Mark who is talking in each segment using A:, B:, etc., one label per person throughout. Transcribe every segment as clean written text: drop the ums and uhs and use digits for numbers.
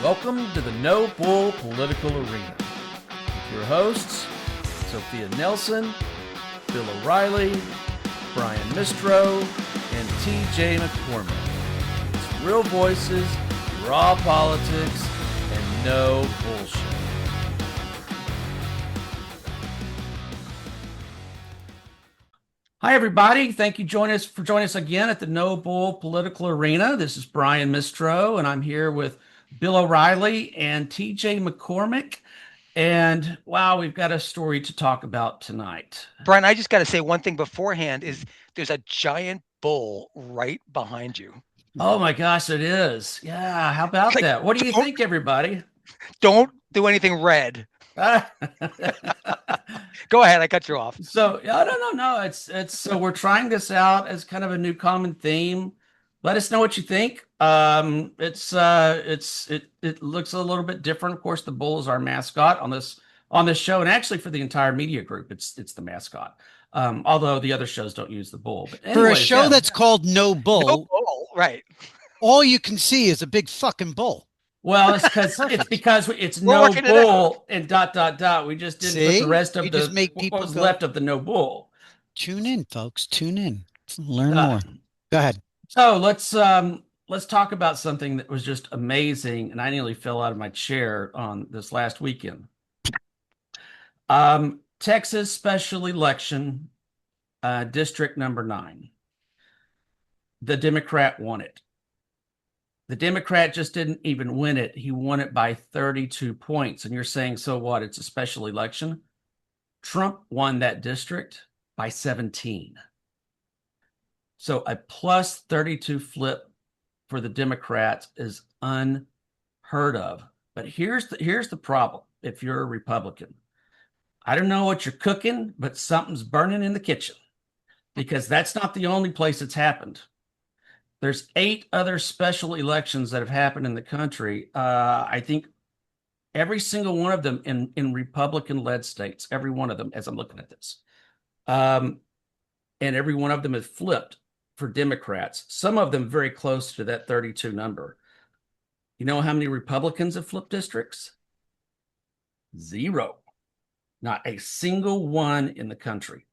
A: Welcome to the No Bull Political Arena. With your hosts, Sophia Nelson, Bill O'Reilly, Brian Mistro, and TJ McCormick. It's real voices, raw politics, and no bullshit. Hi, everybody. Thank you for joining us again at the No Bull Political Arena. This is Brian Mistro, and I'm here with Bill O'Reilly and TJ McCormick. And wow, we've got a story to talk about tonight.
B: Brian, I just got to say one thing beforehand is there's a giant bull right behind you.
A: Oh my gosh, it is. Yeah, how about that? What do you think, everybody?
B: Don't do anything red. Go ahead, I cut you off.
A: So, no. It's so we're trying this out as kind of a new common theme. Let us know what you think. It looks a little bit different. Of course, the bull is our mascot on this show, and actually for the entire media group, it's the mascot. Although the other shows don't use the bull. But anyways,
C: for a show that's called No Bull,
B: No bull, right?
C: All you can see is a big fucking bull.
A: Well, it's because it's no bull and ... We just didn't put the rest of
C: just make people
A: what was left of the no bull.
C: Tune in, folks. Tune in. Learn more. Go ahead.
A: So let's talk about something that was just amazing, and I nearly fell out of my chair on this last weekend. Texas special election, district number 9. The Democrat won it. The Democrat just didn't even win it. He won it by 32 points. And you're saying, so what? It's a special election. Trump won that district by 17. So a plus 32 flip for the Democrats is unheard of. But here's the problem. If you're a Republican, I don't know what you're cooking, but something's burning in the kitchen, because that's not the only place it's happened. There's 8 other special elections that have happened in the country. I think every single one of them in Republican-led states, every one of them, as I'm looking at this. And every one of them has flipped for Democrats. Some of them very close to that 32 number. You know how many Republicans have flipped districts? 0. Not a single one in the country.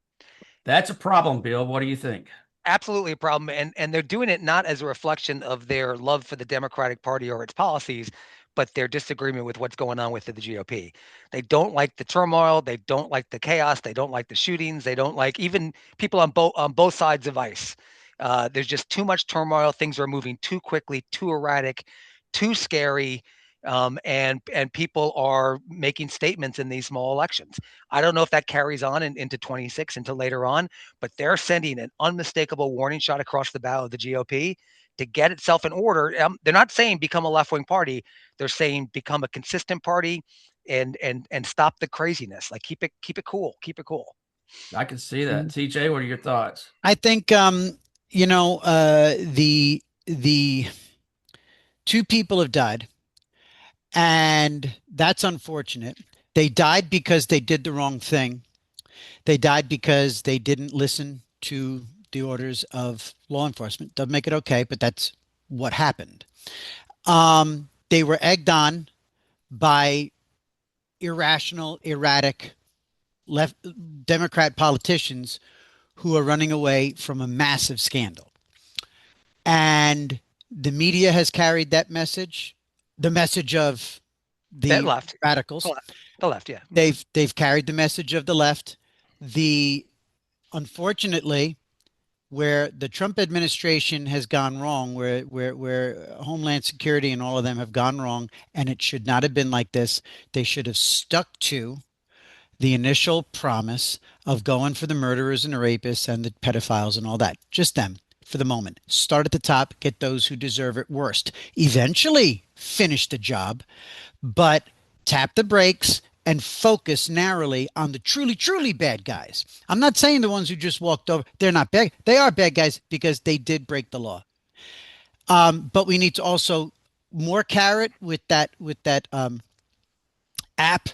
A: That's a problem, Bill. What do you think?
B: Absolutely a problem. And they're doing it not as a reflection of their love for the Democratic Party or its policies, but their disagreement with what's going on with the GOP. They don't like the turmoil. They don't like the chaos. They don't like the shootings. They don't like even people on both sides of ice. There's just too much turmoil. Things are moving too quickly, too erratic, too scary. And people are making statements in these small elections. I don't know if that carries on into 26 until later on, but they're sending an unmistakable warning shot across the bow of the GOP to get itself in order. They're not saying become a left-wing party. They're saying become a consistent party and stop the craziness. Like keep it cool. Keep it cool.
A: I can see that. TJ, what are your thoughts?
C: I think the 2 people have died. And that's unfortunate. They died because they did the wrong thing. They died because they didn't listen to the orders of law enforcement. Doesn't make it okay, but that's what happened. They were egged on by irrational, erratic left Democrat politicians who are running away from a massive scandal. And the media has carried that message. The message of the
B: left
C: radicals,
B: the left, yeah.
C: They've carried the message of the left. Unfortunately, where the Trump administration has gone wrong, where Homeland Security and all of them have gone wrong, and it should not have been like this. They should have stuck to the initial promise of going for the murderers and the rapists and the pedophiles and all that. Just them. For the moment, start at the top, get those who deserve it worst. Eventually finish the job, but tap the brakes and focus narrowly on the truly, truly bad guys. I'm not saying the ones who just walked over. They're not bad. They are bad guys because they did break the law. But we need to also more carrot with that app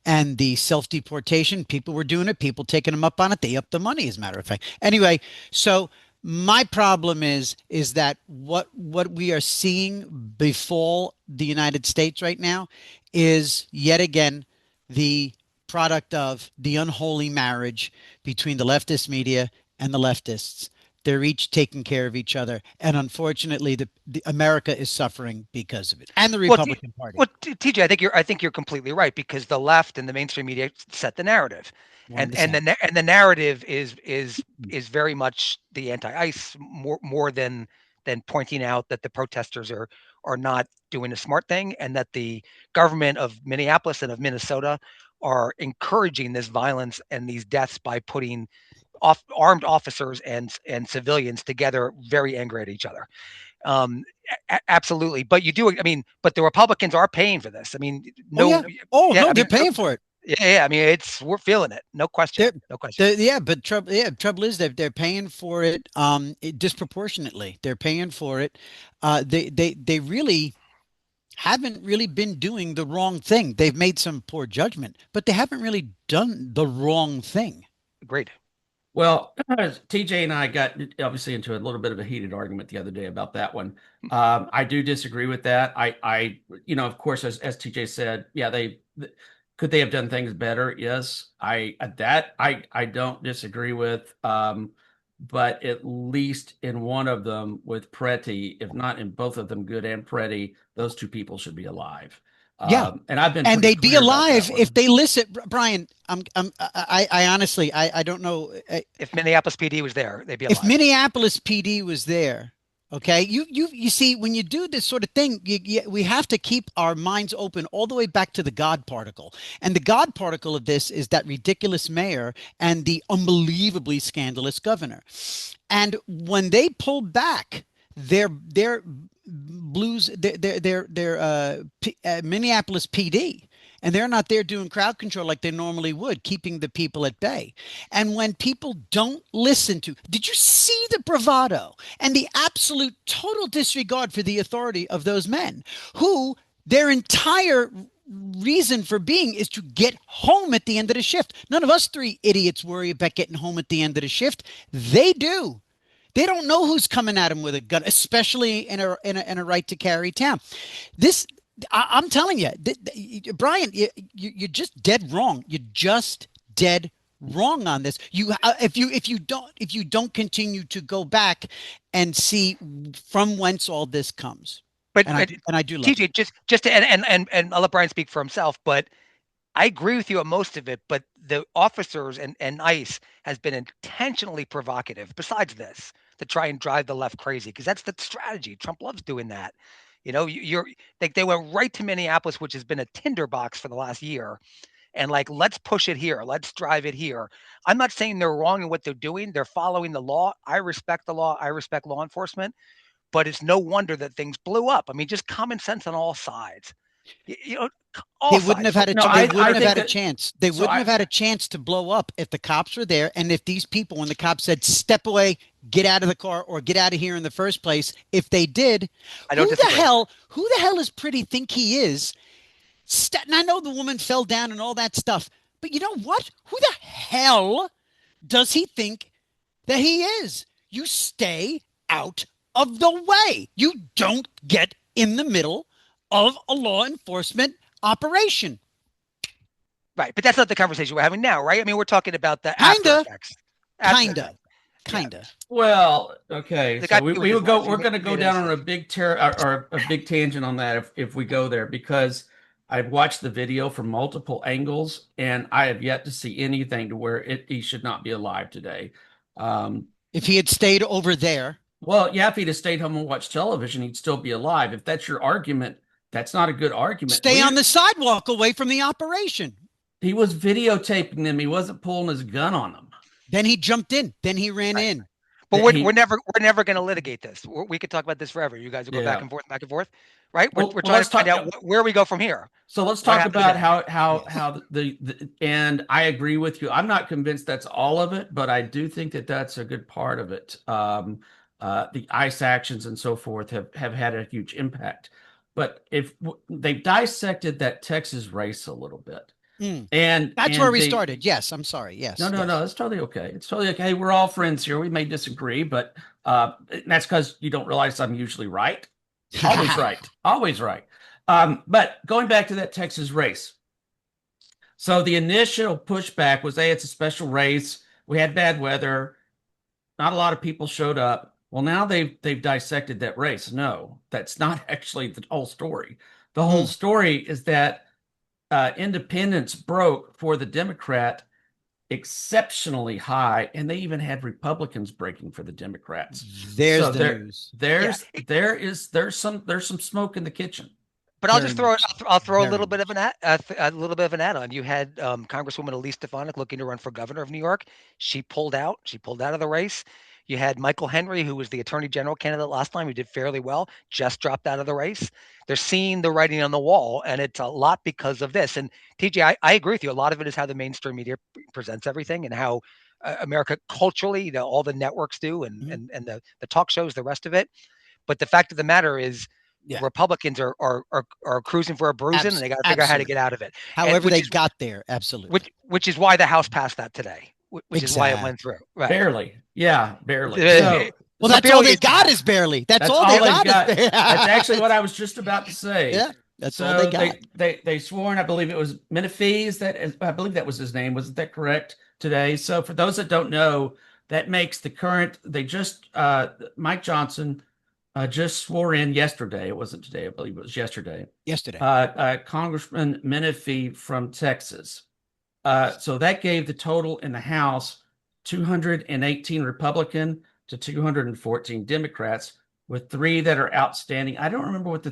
C: and the self-deportation. People were doing it. People taking them up on it. They upped the money, as a matter of fact. Anyway, so My problem is that what we are seeing befall the United States right now is yet again the product of the unholy marriage between the leftist media and the leftists. They're each taking care of each other, and unfortunately, the America is suffering because of it, and the
B: Well,
C: Republican Party.
B: TJ, I think you're completely right, because the left and the mainstream media set the narrative, and and the
C: 100%.
B: na- and the narrative is very much the anti-ICE, more than pointing out that the protesters are not doing a smart thing, and that the government of Minneapolis and of Minnesota are encouraging this violence and these deaths by putting armed officers and civilians together, very angry at each other. Um, Absolutely. But you do, I mean, but the Republicans are paying for this. I mean,
C: Oh yeah.
B: no,
C: Oh
B: yeah,
C: no,
B: I
C: they're
B: mean,
C: paying for it.
B: yeah, I mean, we're feeling it. No question.
C: They're,
B: No question.
C: yeah, but trouble is that they're paying for it, disproportionately. They're paying for it. They really haven't really been doing the wrong thing. They've made some poor judgment, but they haven't really done the wrong thing.
B: Agreed.
A: Well, TJ and I got obviously into a little bit of a heated argument the other day about that one. I do disagree with that. Of course, as TJ said, yeah, could they have done things better? Yes, I don't disagree with. But at least in one of them with Preti, if not in both of them, Good and Preti, those two people should be alive.
C: Yeah,
A: And I've been
C: and
A: pretty
C: they'd be
A: clear about that
C: alive if
A: one.
C: they listen. Brian, I honestly, I don't know.
B: If Minneapolis PD was there, they'd be
C: If
B: alive.
C: Minneapolis PD was there, okay, you see, when you do this sort of thing, we have to keep our minds open all the way back to the God particle. And the God particle of this is that ridiculous mayor and the unbelievably scandalous governor. And when they pulled back their blues, Minneapolis PD, and they're not there doing crowd control like they normally would, keeping the people at bay. And when people don't listen to, did you see the bravado and the absolute total disregard for the authority of those men who their entire reason for being is to get home at the end of the shift? None of us three idiots worry about getting home at the end of the shift. They do. They don't know who's coming at them with a gun, especially in a right to carry town. This, I'm telling you, Brian, you're just dead wrong. You're just dead wrong on this. If you don't continue to go back and see from whence all this comes,
B: But,
C: and I do love
B: TJ,
C: it.
B: just to, and I'll let Brian speak for himself, but I agree with you on most of it, but the officers and ICE has been intentionally provocative, besides this, to try and drive the left crazy, because that's the strategy. Trump loves doing that. You're like, they went right to Minneapolis, which has been a tinderbox for the last year, and like, let's push it here, let's drive it here. I'm not saying they're wrong in what they're doing. They're following the law. I respect the law. I respect law enforcement, but it's no wonder that things blew up. I mean, just common sense on all sides. You know, all
C: They wouldn't
B: sides.
C: have had a
A: No,
C: they
A: I
C: wouldn't have
A: think
C: had a
A: that
C: chance. They
A: so
C: wouldn't
A: I
C: have had a chance to blow up if the cops were there, and if these people, when the cops said step away, get out of the car or get out of here in the first place, if they did,
B: I don't disagree.
C: who the hell does Pretty think he is? And I know the woman fell down and all that stuff, but you know what? Who the hell does he think that he is? You stay out of the way. You don't get in the middle of a law enforcement operation.
B: Right, but that's not the conversation we're having now, right? I mean, we're talking about the after
C: Kinda,
B: effects. After
C: kinda,
B: effects. Yeah.
C: kinda.
A: Well, okay.
B: The
A: So
B: guy
A: we,
B: with
A: we
B: his
A: would go,
B: wife,
A: we're going to go
B: made
A: down on a
B: innocent.
A: big or a big tangent on that if we go there, because I've watched the video from multiple angles and I have yet to see anything to where he should not be alive today. Um,
C: If he had stayed over there,
A: well, yeah, if he'd have stayed home and watched television, he'd still be alive. If that's your argument, that's not a good argument.
C: stay on the sidewalk away from the operation.
A: He was videotaping them. He wasn't pulling his gun on them.
C: Then he jumped in. Then he ran
B: Right.
C: in.
B: But
A: He,
B: we're never going to litigate this. We could talk about this forever. You guys will go
A: yeah.
B: back and forth, right?
A: Well,
B: We're
A: well,
B: trying
A: let's
B: to find
A: talk.
B: out where we go from here.
A: So let's
B: What
A: talk
B: happens
A: about
B: next?
A: how the and I agree with you. I'm not convinced that's all of it, but I do think that that's a good part of it. The ICE actions and so forth have had a huge impact. But if they've dissected that Texas race a little bit,
C: Mm.
A: and
C: That's where
A: and
C: we
A: they
C: started. Yes, I'm sorry.
A: no,
C: Yes,
A: no,
C: yes.
A: no, it's totally okay. It's totally okay. We're all friends here. We may disagree, but And that's because you don't realize I'm usually right. Always right. Always right. But going back to that Texas race. So the initial pushback was, hey, it's a special race. We had bad weather. Not a lot of people showed up. Well, now they've dissected that race. No, that's not actually the whole story. The whole
C: Hmm.
A: story is that independents broke for the Democrat exceptionally high, and they even had Republicans breaking for the Democrats.
C: There's
A: So
C: the news.
B: Yeah.
A: there's some smoke in the kitchen.
B: But I'll
C: Very
B: just throw
C: much so.
B: I'll throw a
C: Very
B: little bit
C: much
B: of an a little bit of an add-on. You had Congresswoman Elise Stefanik looking to run for governor of New York. She pulled out. She pulled out of the race. You had Michael Henry, who was the attorney general candidate last time, who did fairly well, just dropped out of the race. They're seeing the writing on the wall, and it's a lot because of this. And TJ, I agree with you. A lot of it is how the mainstream media presents everything and how America culturally, all the networks do, and
C: Mhm.
B: and the talk shows, the rest of it. But the fact of the matter is,
C: Yeah.
B: Republicans are cruising for a bruising, and they got to figure out how to get
C: Absolutely.
B: out of it. And
C: However they got there, absolutely.
B: which is why the House passed that today, which is why it went
C: Exactly.
B: through. Right.
A: Barely. Yeah, barely.
B: Uh,
C: Well,
B: so
C: that's all
B: barely
C: they
B: is
C: got is barely. That's
A: that's
C: all they
A: all they've
C: got is
A: got.
C: barely.
A: That's actually what I was just about to say.
C: Yeah, that's all
A: So
C: they got.
A: they swore, and I believe it was Menefees, I believe that was his name. Wasn't that correct today? So for those that don't know, that makes the current. They just Mike Johnson just swore in yesterday. It wasn't today. I believe it was yesterday.
C: Yesterday.
A: Congressman Menefee from Texas. So that gave the total in the House 218 Republican to 214 Democrats, with three that are outstanding. I don't remember what the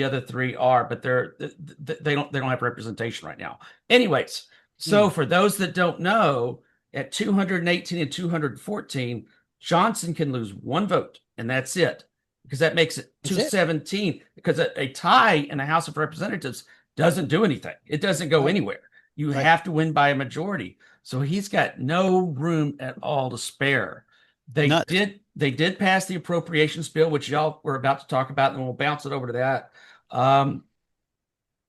A: other three are, but they don't have representation right now. Anyways, so for those that don't know, at 218 and 214, Johnson can lose one vote, and that's it, because that makes it
C: That's it.
A: 217. Because a tie in the House of Representatives doesn't do anything. It doesn't go
C: Right.
A: anywhere. You
C: Right.
A: have to win by a majority. So he's got no room at all to spare. They
C: Not
A: did pass the appropriations bill, which y'all were about to talk about, and we'll bounce it over to that.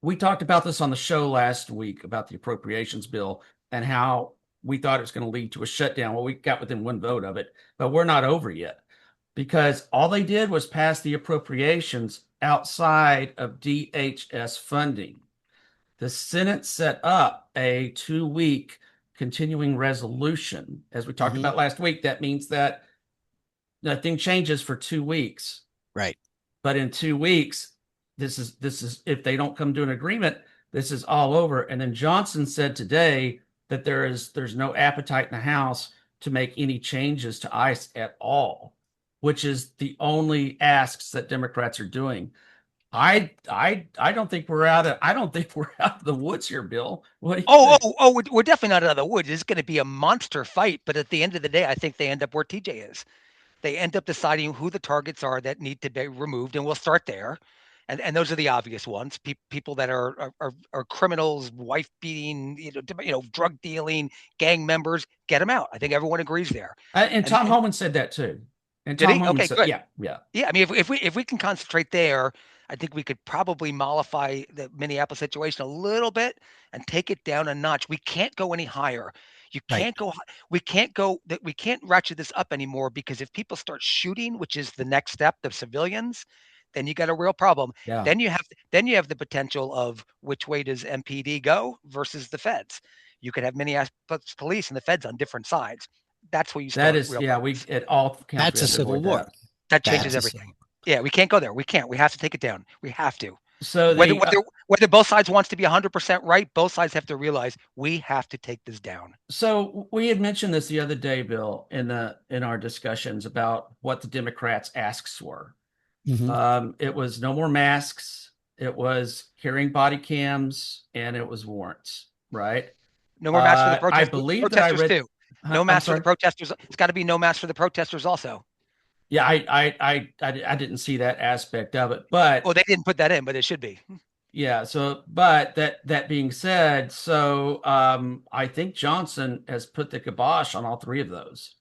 A: We talked about this on the show last week about the appropriations bill and how we thought it was going to lead to a shutdown. Well, we got within one vote of it, but we're not over yet, because all they did was pass the appropriations outside of DHS funding. The Senate set up a 2-week continuing resolution. As we talked about last week, that means that nothing changes for 2 weeks.
C: right.
A: But in 2 weeks, this is if they don't come to an agreement, this is all over. And then Johnson said today that there's no appetite in the House to make any changes to ICE at all, which is the only asks that Democrats are doing. I don't think we're out of the woods here, Bill. What do you think?
B: We're definitely not out of the woods. It's going to be a monster fight, but at the end of the day, I think they end up where TJ is. They end up deciding who the targets are that need to be removed, and we'll start there. And those are the obvious ones. People that are criminals, wife beating, drug dealing, gang members, get them out. I think everyone agrees there.
A: And Tom Homan said that too. And
B: Did
A: Tom
B: he?
A: Homan
B: Okay,
A: said,
B: good.
A: yeah.
B: Yeah, I mean, if we can concentrate there, I think we could probably mollify the Minneapolis situation a little bit and take it down a notch. We can't go any higher. You
C: Right.
B: can't go. We can't ratchet this up anymore, because if people start shooting, which is the next step, the civilians, then you got a real problem.
A: Yeah.
B: Then you have the potential of which way does MPD go versus the feds. You could have Minneapolis police and the feds on different sides. That's where you start.
A: That is,
B: real
A: yeah,
B: problems.
A: it all counts.
C: That's
A: We
C: a
A: have to
C: civil
A: avoid
C: war.
A: that.
B: That
C: That's
B: changes
C: a
B: everything.
C: civil war.
B: Yeah, we can't go there. We can't. We have to take it down. We have to.
A: So
B: Whether both sides wants to be 100% right, both sides have to realize we have to take this down.
A: So we had mentioned this the other day, Bill, in our discussions about what the Democrats' asks were. It was no more masks, it was carrying body cams, and it was warrants, right?
B: No more masks for the
A: I
B: protesters.
A: believe that I read.
B: Too. No masks for the protesters. It's got to be no masks for the protesters also.
A: Yeah, I didn't see that aspect of it, but
B: they didn't put that in, but it should be.
A: Yeah. So, but that being said, so I think Johnson has put the kibosh on all three of those.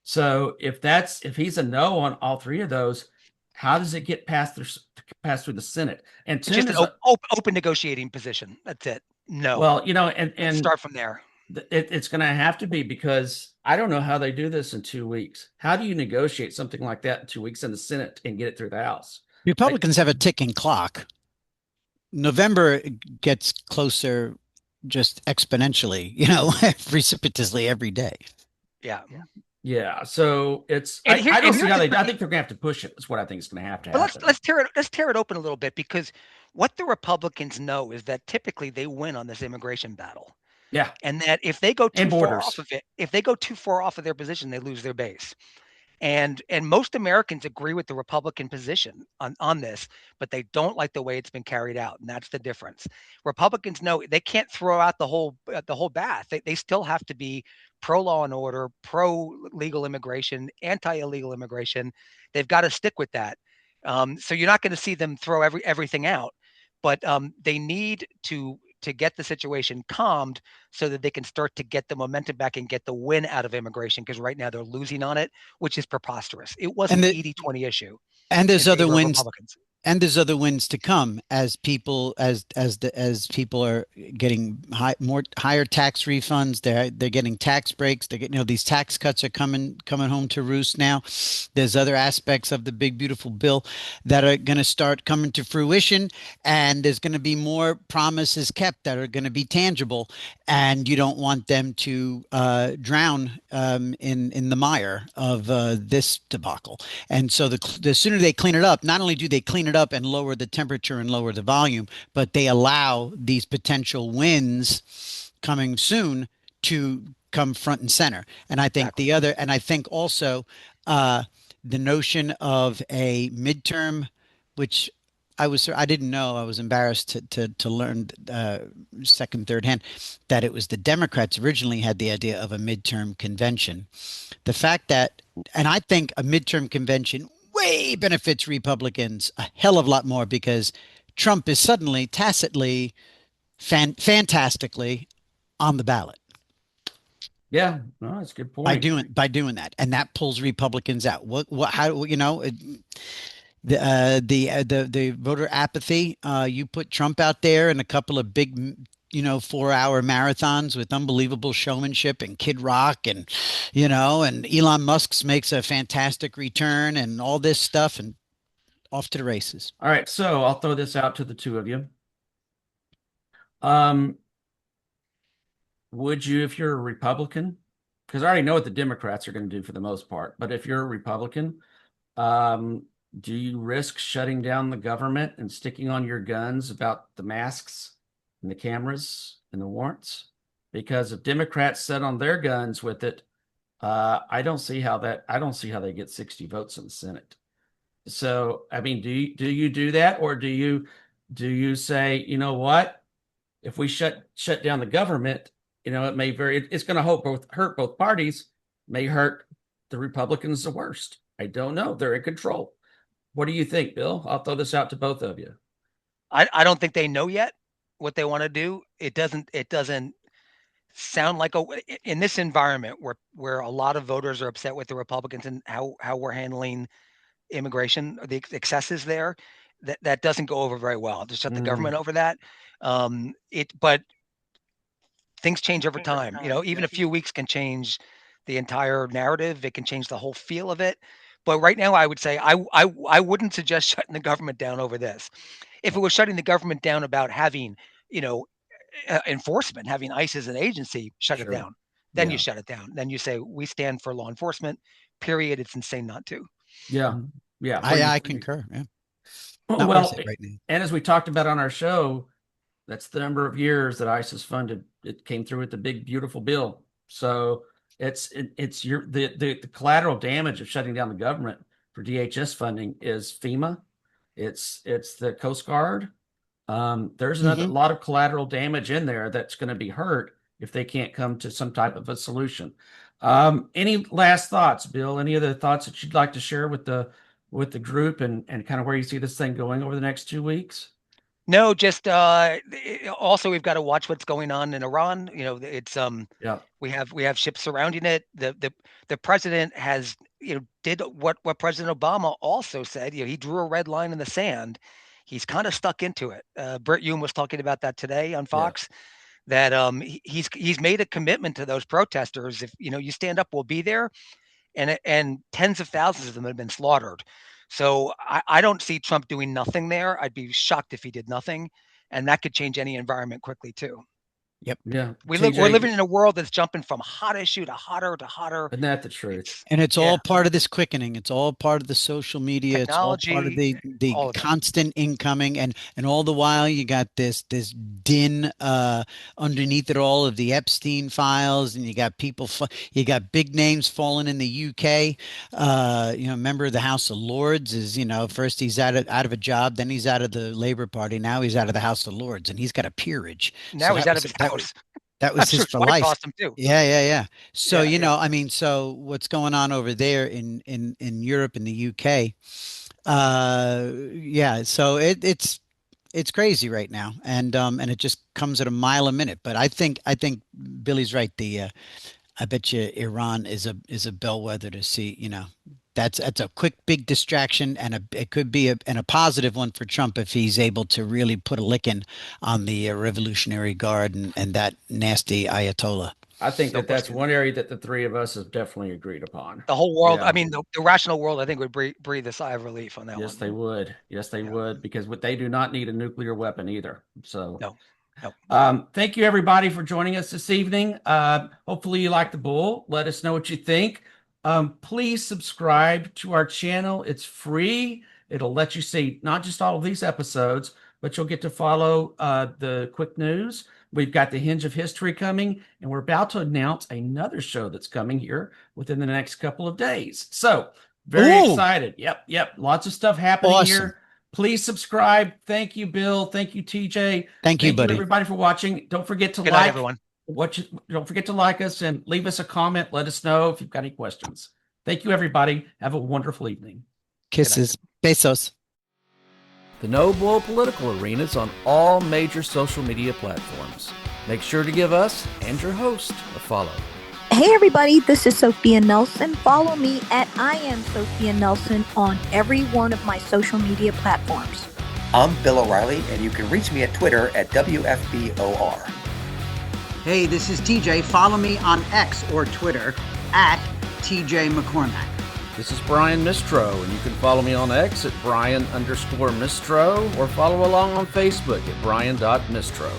A: So if he's a no on all three of those, how does it get passed through the Senate? And
B: It's just an open negotiating position. That's it. No.
A: Well, and
B: start from there.
A: It's going to have to be, because I don't know how they do this in 2 weeks. How do you negotiate something like that in 2 weeks in the Senate and get it through the House?
C: Republicans have a ticking clock. November gets closer just exponentially, precipitously every day.
B: Yeah.
A: Yeah, so
B: And
A: I don't
B: here's
A: see how
B: the
A: I
B: tricky.
A: think they're gonna have to push it. That's what I think is gonna have to
B: But
A: happen.
B: let's tear it open a little bit, because what the Republicans know is that typically they win on this immigration battle.
A: Yeah,
B: And that if they go
A: and
B: too far off
A: borders.
B: of it, if they go too far off of their position, they lose their base. And most Americans agree with the Republican position on this, but they don't like the way it's been carried out, and that's the difference. Republicans know they can't throw out the whole bath. They still have to be pro law and order, pro legal immigration, anti illegal immigration. They've got to stick with that. So you're not going to see them throw everything out, but they need to get the situation calmed so that they can start to get the momentum back and get the win out of immigration, because right now they're losing on it, which is preposterous. It was
C: And
B: an
C: the
B: 80-20 issue
C: and
B: in
C: there's other
B: favor of
C: wins
B: Republicans.
C: and there's other wins to come as people are getting higher tax refunds. They're getting tax breaks. They're getting, these tax cuts are coming home to roost now. There's other aspects of the big beautiful bill that are going to start coming to fruition, and there's going to be more promises kept that are going to be tangible. And you don't want them to drown in the mire of this debacle. And so the sooner they clean it up, not only do they clean it up and lower the temperature and lower the volume, but they allow these potential wins coming soon to come front and center. And I think
B: Exactly.
C: and I think also the notion of a midterm, which I didn't know. I was embarrassed to learn second, third hand that it was the Democrats originally had the idea of a midterm convention. The fact that, and I think a midterm convention way benefits Republicans a hell of a lot more because Trump is suddenly, tacitly, fantastically on the ballot
A: Yeah, no, that's a good
C: by
A: point.
C: doing that, and that pulls Republicans out. How the voter apathy. You put Trump out there in a couple of big, 4-hour marathons with unbelievable showmanship and Kid Rock, and and Elon Musk makes a fantastic return and all this stuff, and off to the races.
A: All right, so I'll throw this out to the two of you. Um, would you, if you're a Republican, because I already know what the Democrats are going to do for the most part, but if you're a Republican, um, do you risk shutting down the government and sticking on your guns about the masks and the cameras and the warrants? Because if Democrats set on their guns with it, I don't see how they get 60 votes in the Senate. So, I mean, do you do that, or do you say, you know what? If we shut down the government, it's going to hurt both parties, may hurt the Republicans the worst. I don't know. They're in control. What do you think, Bill? I'll throw this out to both of you.
B: I don't think they know yet what they want to do. It doesn't sound like in this environment where a lot of voters are upset with the Republicans and how we're handling immigration, the excesses there, that doesn't go over very well to shut the government over that. But things change over time. Even a few weeks can change the entire narrative. It can change the whole feel of it. But right now, I would say I wouldn't suggest shutting the government down over this. If it was shutting the government down about having, enforcement, having ICE as an agency, shut it
A: Sure.
B: down. Then you
A: Yeah.
B: shut it down. Then you say we stand for law enforcement. Period. It's insane not to.
A: Yeah. Yeah.
C: I concur. Yeah, not worth
A: Well,
C: it right now.
A: and as we talked about on our show, that's the number of years that ICE has funded. It came through with the big, beautiful bill. So it's the collateral damage of shutting down the government for DHS funding is FEMA. It's the Coast Guard. There's a lot of collateral damage in there that's going to be hurt if they can't come to some type of a solution. Any last thoughts, Bill? Any other thoughts that you'd like to share with the group and kind of where you see this thing going over the next 2 weeks?
B: No, just also we've got to watch what's going on in Iran. It's
A: Yeah.
B: we have ships surrounding it. The president has did what President Obama also said. He drew a red line in the sand. He's kind of stuck into it. Bert Hume was talking about that today on
A: Yeah.
B: Fox. that he's made a commitment to those protesters. If you stand up, we'll be there, and tens of thousands of them have been slaughtered. So I don't see Trump doing nothing there. I'd be shocked if he did nothing, and that could change any environment quickly too.
C: Yep.
A: Yeah.
B: We're
A: TJ,
B: living in a world that's jumping from hot issue to hotter to hotter.
A: isn't that the truth?
C: And it's
B: Yeah.
C: all part of this quickening. It's all part of the social media. It's all part of
B: Technology,
C: the
B: all of it.
C: constant incoming, and all the while you got this din underneath it all of the Epstein files, and you got people, you got big names falling in the UK. Member of the House of Lords is, first he's out of a job, then he's out of the Labor Party, now he's out of the House of Lords, and he's got a peerage.
B: Now
C: So
B: he's out of his house.
C: That was
B: I'm sure
C: his
B: his
C: for
B: wife
C: life.
B: cost him too.
C: Yeah. So,
B: Yeah.
C: I mean, so what's going on over there in Europe and the UK? Yeah, so it's crazy right now. And it just comes at a mile a minute. But I think Billy's right. I bet you Iran is a bellwether to see, that's a quick, big distraction, and it could be a positive one for Trump if he's able to really put a licking on the Revolutionary Guard and that nasty Ayatollah.
A: I think
B: No
A: that's
B: question.
A: one area that the three of us have definitely agreed upon.
B: The whole world.
A: Yeah.
B: I mean, the rational world, I think, would breathe a sigh of relief on that
A: Yes,
B: one.
A: they would. Yes, they
B: Yeah.
A: would, because they do not need a nuclear weapon either. So,
B: No.
A: thank you everybody for joining us this evening. Hopefully you like the bull. Let us know what you think. Please subscribe to our channel. It's free. It'll let you see not just all of these episodes, but you'll get to follow the quick news. We've got the Hinge of History coming, and we're about to announce another show that's coming here within the next couple of days. So very
C: Ooh.
A: excited. Yep. Lots of stuff happening
C: Awesome.
A: here. Please subscribe. Thank you, Bill. Thank you, TJ.
C: Thank you, buddy.
A: Everybody, for watching. Don't forget to
B: Good night,
A: like
B: everyone.
A: don't forget to like us and leave us a comment. Let us know if you've got any questions. Thank you, everybody. Have a wonderful evening.
C: Kisses. Besos.
A: The No Bull Political Arena is on all major social media platforms. Make sure to give us and your host a follow.
D: Hey everybody, this is Sophia Nelson. Follow me at I am Sophia Nelson on every one of my social media platforms.
E: I'm Bill O'Reilly, and you can reach me at Twitter at WFBOR.
C: Hey, this is TJ. Follow me on X or Twitter at TJ McCormack.
A: This is Brian Mistro, and you can follow me on X at Brian_Mistro, or follow along on Facebook at Brian.Mistro.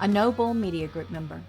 F: A No Bull Media Group member.